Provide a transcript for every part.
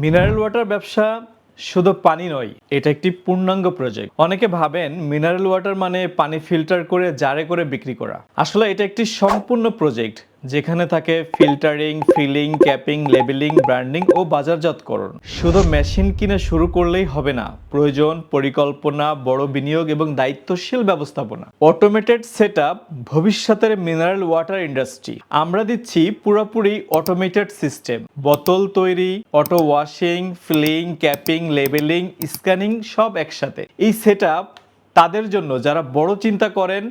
Mineral water ব্যবসা শুধু পানি নয়, এটা একটি পূর্ণাঙ্গ প্রজেক্ট। অনেকে ভাবেন মিনারেল ওয়াটার মানে পানি ফিল্টার করে জারে করে বিক্রি করা। আসলে এটা একটি সম্পূর্ণ প্রজেক্ট, যেখানে থাকে filtering, filling, capping, labelling, branding ও বাজারজাতকরণ। শুধু মেশিন কিনে শুরু করলেই হবে না, প্রয়োজন পরিকল্পনা, বড় বিনিয়োগ এবং দায়িত্বশীল ব্যবস্থাপনা। অটোমেটেড সেটআপ ভবিষ্যতের মিনারেল ওয়াটার ইন্ডাস্ট্রি। আমরা দিচ্ছি পুরোপুরি অটোমেটেড সিস্টেম, বোতল তৈরি, auto washing, filling, capping, labelling, scanning সব একসাথে। এই সেটআপ তাদের জন্য যারা বড় চিন্তা করেন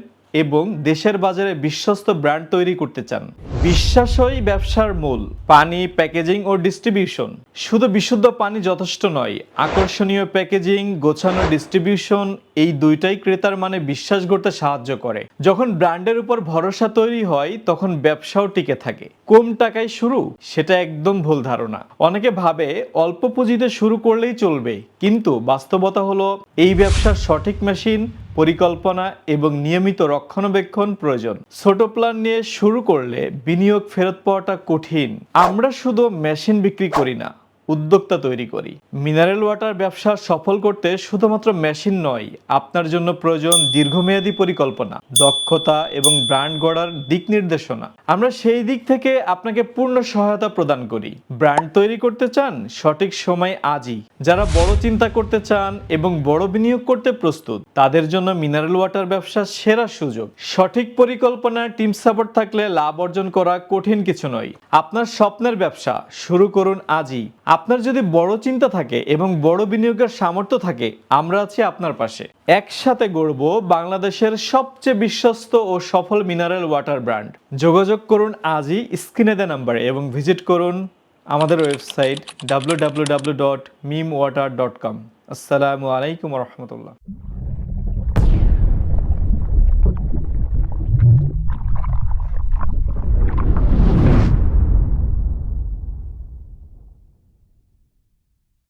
এবং দেশের বাজারে বিশ্বস্ত ব্র্যান্ড তৈরি করতে চান। বিশ্বাসই ব্যবসার মূল। পানি, প্যাকেজিং ও ডিস্ট্রিবিউশন। শুধু বিশুদ্ধ পানি যথেষ্ট নয়, আকর্ষণীয় প্যাকেজিং, গোছানো ডিস্ট্রিবিউশন, এই দুইটাই ক্রেতার মানে বিশ্বাস গড়তে সাহায্য করে। যখন ব্র্যান্ডের উপর ভরসা তৈরি হয়, তখন ব্যবসাও টিকে থাকে। কম টাকায় শুরু, সেটা একদম ভুল ধারণা। অনেকে ভাবে অল্প পুঁজিতে শুরু করলেই চলবে, কিন্তু বাস্তবতা হলো এই ব্যবসার সঠিক মেশিন, পরিকল্পনা এবং নিয়মিত রক্ষণাবেক্ষণ প্রয়োজন। ছোট প্ল্যান নিয়ে শুরু করলে বিনিয়োগ ফেরত পাওয়াটা কঠিন। আমরা শুধু মেশিন বিক্রি করি না, উদ্যোক্তা তৈরি করি। মিনারেল ওয়াটার ব্যবসা সফল করতে শুধুমাত্র মেশিন নয়, আপনার জন্য প্রয়োজন দীর্ঘমেয়াদী পরিকল্পনা, দক্ষতা এবং ব্র্যান্ড গড়ার দিক নির্দেশনা। আমরা সেই দিক থেকে আপনাকে পূর্ণ সহায়তা প্রদান করি। ব্র্যান্ড তৈরি করতে চান? সঠিক সময় আজই। যারা বড় চিন্তা করতে চান এবং বড় বিনিয়োগ করতে প্রস্তুত, তাদের জন্য মিনারেল ওয়াটার ব্যবসা সেরা সুযোগ। সঠিক পরিকল্পনা, টিম সাপোর্ট থাকলে লাভ অর্জন করা কঠিন কিছু নয়। আপনার স্বপ্নের ব্যবসা শুরু করুন আজই। আপনার যদি বড় চিন্তা থাকে এবং বড় বিনিয়োগের সামর্থ্য থাকে, আমরা আছি আপনার পাশে। একসাথে গড়ব বাংলাদেশের সবচেয়ে বিশ্বস্ত ও সফল মিনারেল ওয়াটার ব্র্যান্ড। যোগাযোগ করুন আজই স্ক্রিনে দেওয়া নাম্বারে এবং ভিজিট করুন আমাদের ওয়েবসাইট www.mimwater.com। আসসালামু আলাইকুম রহমতুল্লাহ।